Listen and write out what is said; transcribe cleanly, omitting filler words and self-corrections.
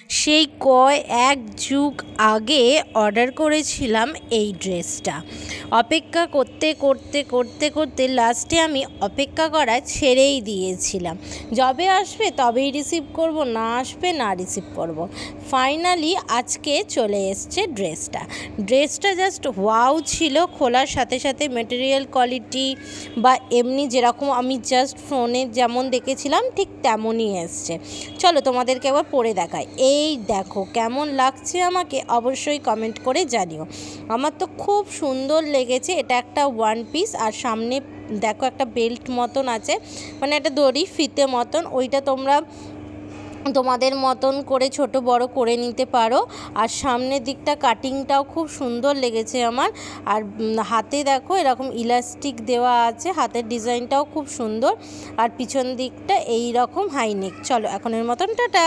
সেই এক যুগ আগে অর্ডার করেছিলাম এই ড্রেসটা। অপেক্ষা করতে করতে করতে করতে লাস্টে আমি অপেক্ষা করা ছেড়েই দিয়েছিলাম। যবে আসবে তবেই রিসিভ করব, না আসবে না রিসিভ করব। ফাইনালি আজকে চলে এসছে ড্রেসটা জাস্ট ওয়াও ছিল। খোলার সাথে সাথে মেটেরিয়াল কোয়ালিটি বা এমনি যেরকম আমি জাস্ট ফোনে যেমন দেখেছিলাম ঠিক তেমনই এসছে। চলো তোমাদেরকে আবার পরে দেখাই। এই দেখো কেমন লাগছে আমাকে অবশ্যই কমেন্ট করে জানিও। আমার তো খুব সুন্দর লেগেছে। এটা একটা ওয়ান পিস, আর সামনে দেখো একটা বেল্ট মতন আছে, মানে একটা দড়ি ফিতে মতন, ওইটা তোমরা তোমাদের মতন করে ছোট বড় করে নিতে পারো। আর সামনের দিকটা কাটিংটাও খুব সুন্দর লেগেছে আমার। আর হাতে দেখো এরকম ইলাস্টিক দেওয়া আছে, হাতের ডিজাইনটাও খুব সুন্দর। আর পিছন দিকটা এই রকম হাইনেক। চলো এখনের মতন টাটা।